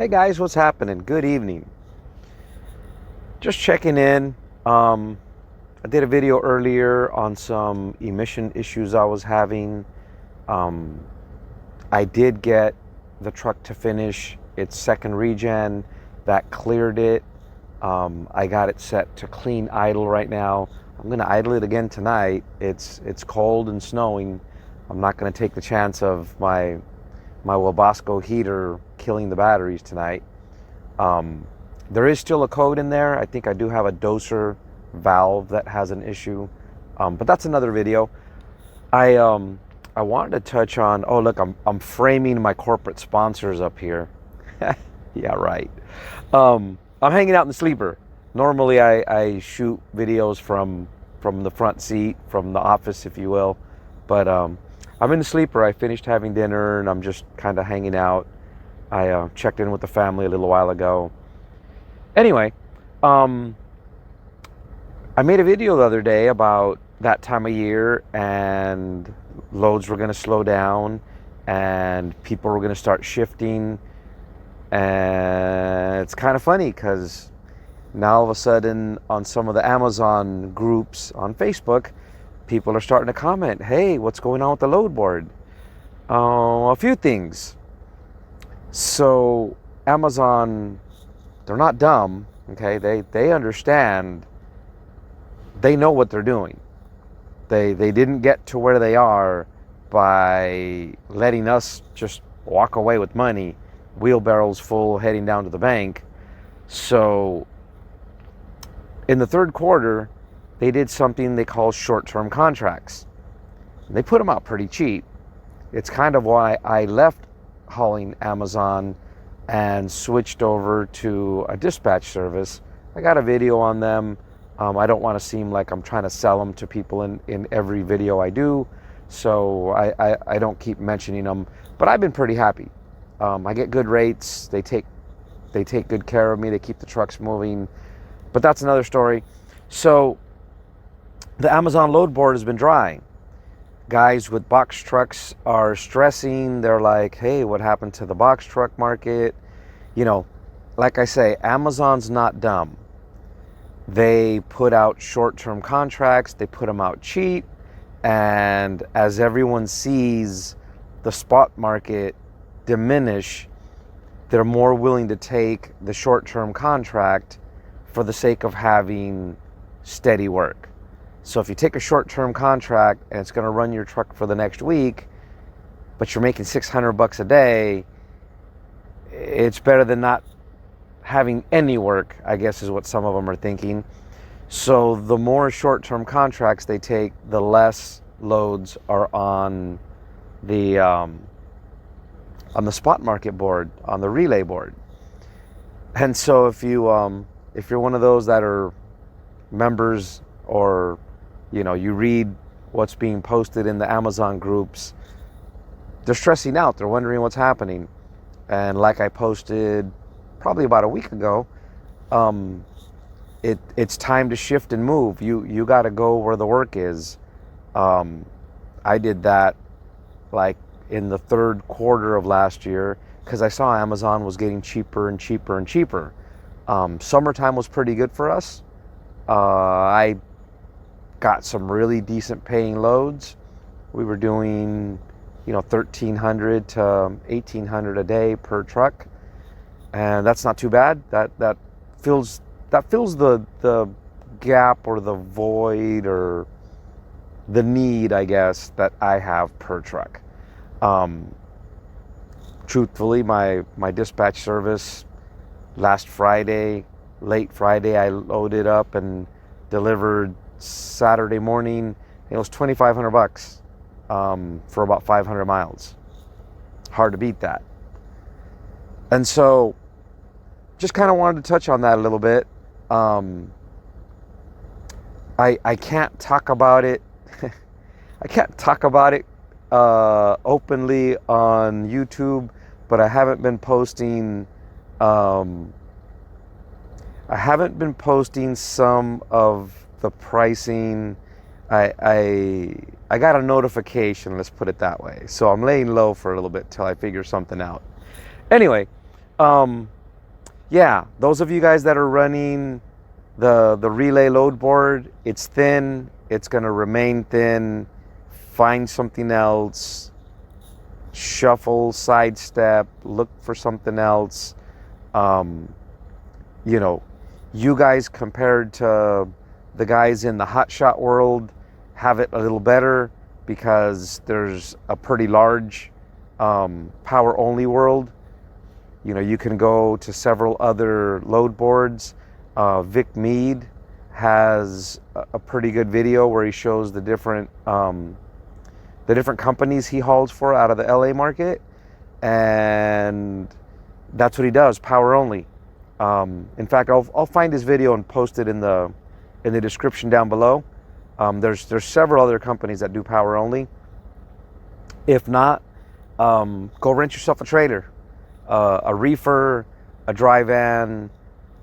Hey guys, what's happening? Good evening. Just checking in. I did a video earlier on some emission issues I was having. Um, I did get the truck to finish its second regen. That cleared it. I got it set to clean idle right now. I'm going to idle it again tonight. It's cold and snowing. I'm not going to take the chance of my Wabasco heater killing the batteries tonight. There is still a code in there. I think I do have a doser valve that has an issue, but that's another video. I wanted to touch on. Oh, look, I'm framing my corporate sponsors up here. Yeah, right. I'm hanging out in the sleeper. Normally, I shoot videos from the front seat, from the office, if you will, but I'm in the sleeper. I finished having dinner and I'm just kind of hanging out. I checked in with the family a little while ago. Anyway, I made a video the other day about that time of year and loads were going to slow down and people were going to start shifting. And it's kind of funny because now all of a sudden on some of the Amazon groups on Facebook, people are starting to comment, hey, what's going on with the load board? A few things. So Amazon, they're not dumb, okay? They understand. They know what they're doing. They didn't get to where they are by letting us just walk away with money, wheelbarrows full, heading down to the bank. So in the third quarter, they did something they call short-term contracts. They put them out pretty cheap. It's kind of why I left hauling Amazon and switched over to a dispatch service. I got a video on them. I don't want to seem like I'm trying to sell them to people in every video I do, so I don't keep mentioning them. But I've been pretty happy. I get good rates. They take good care of me. They keep the trucks moving. But that's another story. So the Amazon load board has been dry. Guys with box trucks are stressing. They're like, hey, what happened to the box truck market? You know, like I say, Amazon's not dumb. They put out short-term contracts. They put them out cheap. And as everyone sees the spot market diminish, they're more willing to take the short-term contract for the sake of having steady work. So if you take a short-term contract and it's going to run your truck for the next week, but you're making $600 a day, it's better than not having any work, I guess is what some of them are thinking. So the more short-term contracts they take, the less loads are on the spot market board, on the relay board. And so if you're one of those that are members, or you read what's being posted in the Amazon groups, they're stressing out. They're wondering what's happening. And like I posted probably about a week ago, it's time to shift and move. You got to go where the work is. I did that like in the third quarter of last year because I saw Amazon was getting cheaper and cheaper and cheaper. Summertime was pretty good for us. I got some really decent paying loads. We were doing, $1,300 to $1,800 a day per truck, and that's not too bad. That fills the gap or the void or the need, I guess, that I have per truck. Truthfully, my dispatch service last Friday, late Friday, I loaded up and delivered Saturday morning. It was $2,500 for about 500 miles. Hard to beat that. And so just kind of wanted to touch on that a little bit. I can't talk about it. I can't talk about it openly on YouTube, but I haven't been posting some of the pricing. I got a notification, let's put it that way. So I'm laying low for a little bit till I figure something out. Anyway, Um, yeah, those of you guys that are running the relay load board, it's thin. It's going to remain thin. Find something else. Shuffle, sidestep, look for something else. You know, you guys compared to the guys in the hotshot world have it a little better because there's a pretty large power only world. You know, you can go to several other load boards. Vic Mead has a pretty good video where he shows the different companies he hauls for out of the LA market, and that's what he does, power only. In fact, I'll find his video and post it in the description down below. There's several other companies that do power only. If not, go rent yourself a trailer, a reefer, a dry van,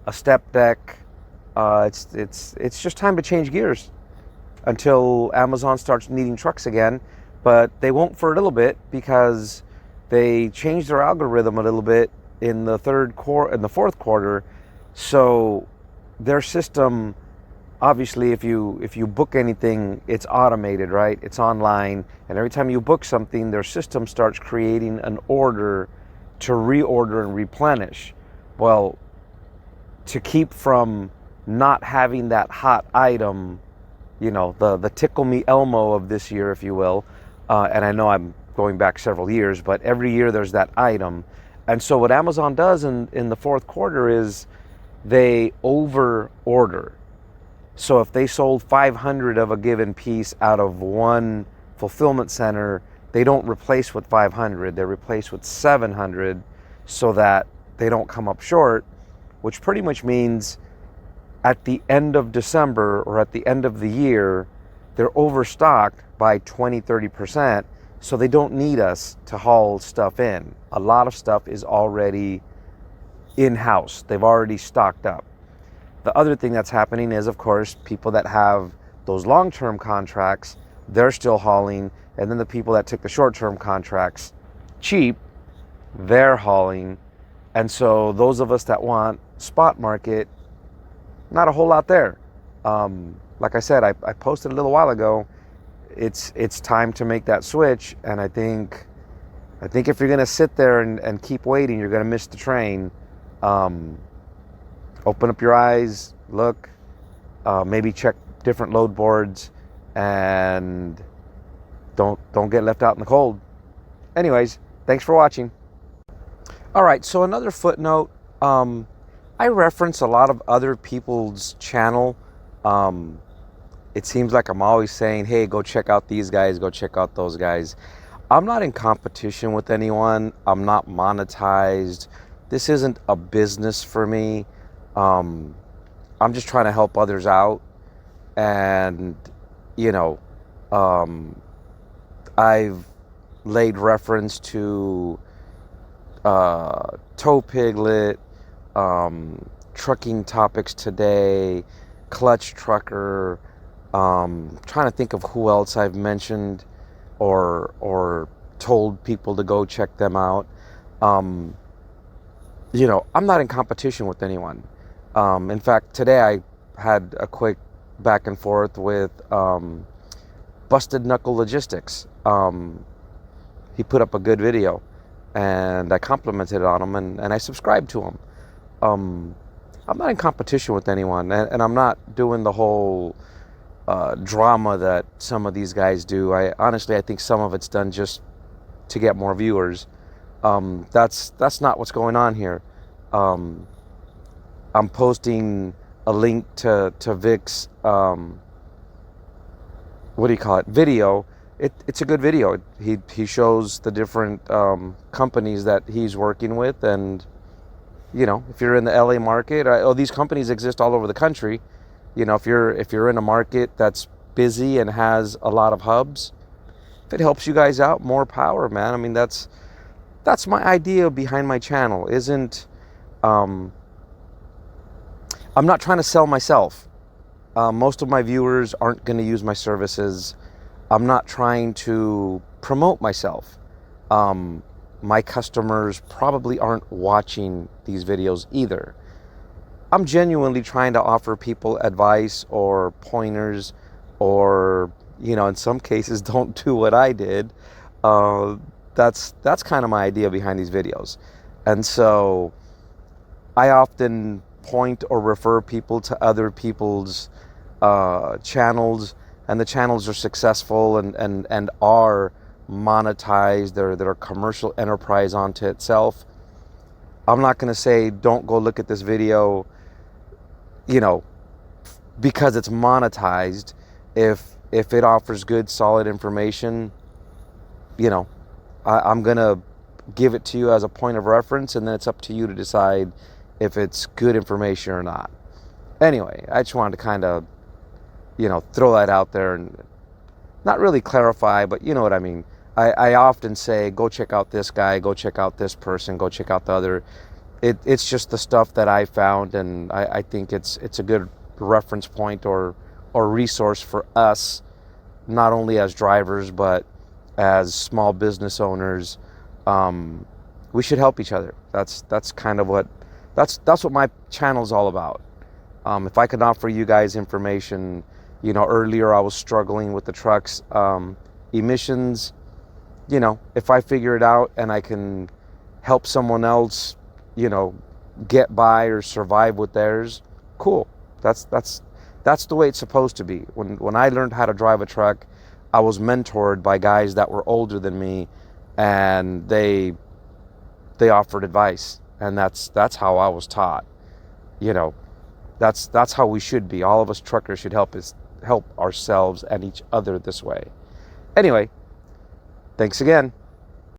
a step deck. It's just time to change gears until Amazon starts needing trucks again. But they won't for a little bit because they changed their algorithm a little bit in the fourth quarter. So their system, obviously, if you book anything, it's automated, right? It's online, and every time you book something, their system starts creating an order to reorder and replenish. Well, to keep from not having that hot item, you know, the Tickle Me Elmo of this year, if you will, and I know I'm going back several years, but every year there's that item. And so what Amazon does in the fourth quarter is they over order. So if they sold 500 of a given piece out of one fulfillment center, they don't replace with 500, they replace with 700 so that they don't come up short, which pretty much means at the end of December or at the end of the year, they're overstocked by 20-30%, so they don't need us to haul stuff in. A lot of stuff is already in-house. They've already stocked up. The other thing that's happening is, of course, people that have those long-term contracts, they're still hauling, and then the people that took the short-term contracts cheap, they're hauling. And so those of us that want spot market, not a whole lot there. Like I said, I posted a little while ago, it's time to make that switch. And I think if you're going to sit there and keep waiting, you're going to miss the train. Open up your eyes, look, maybe check different load boards, and don't get left out in the cold. Anyways, thanks for watching. All right, so another footnote. I reference a lot of other people's channel. It seems like I'm always saying, hey, go check out these guys, go check out those guys. I'm not in competition with anyone. I'm not monetized. This isn't a business for me. I'm just trying to help others out. And, you know, I've laid reference to Tow Piglet, Trucking Topics Today, Clutch Trucker, trying to think of who else I've mentioned or told people to go check them out. You know, I'm not in competition with anyone. In fact, today I had a quick back and forth with Busted Knuckle Logistics. He put up a good video, and I complimented on him, and I subscribed to him. I'm not in competition with anyone, and I'm not doing the whole drama that some of these guys do. I think some of it's done just to get more viewers. That's not what's going on here. I'm posting a link to Vic's video. It's a good video. He shows the different companies that he's working with, and you know, if you're in the LA market, these companies exist all over the country. You know, if you're in a market that's busy and has a lot of hubs, if it helps you guys out, more power, man. I mean, that's my idea behind my channel. I'm not trying to sell myself. Most of my viewers aren't going to use my services. I'm not trying to promote myself. my customers probably aren't watching these videos either. I'm genuinely trying to offer people advice or pointers, or, in some cases, don't do what I did. Uh, that's kind of my idea behind these videos. And so I often point or refer people to other people's channels, and the channels are successful and are monetized. They're a commercial enterprise onto itself. I'm not going to say don't go look at this video, because it's monetized. If it offers good, solid information, I'm going to give it to you as a point of reference, and then it's up to you to decide if it's good information or not. Anyway, I just wanted to kind of, throw that out there and not really clarify, but you know what I mean. I often say, go check out this guy, go check out this person, go check out the other. It's just the stuff that I found, and I think it's a good reference point or resource for us, not only as drivers, but as small business owners. We should help each other. That's kind of that's what my channel's all about. If I could offer you guys information, earlier I was struggling with the trucks, emissions. If I figure it out and I can help someone else, get by or survive with theirs, cool. That's the way it's supposed to be. When I learned how to drive a truck, I was mentored by guys that were older than me, and they offered advice, and that's how I was taught. That's how we should be. All of us truckers should help ourselves and each other this way. Anyway, thanks again.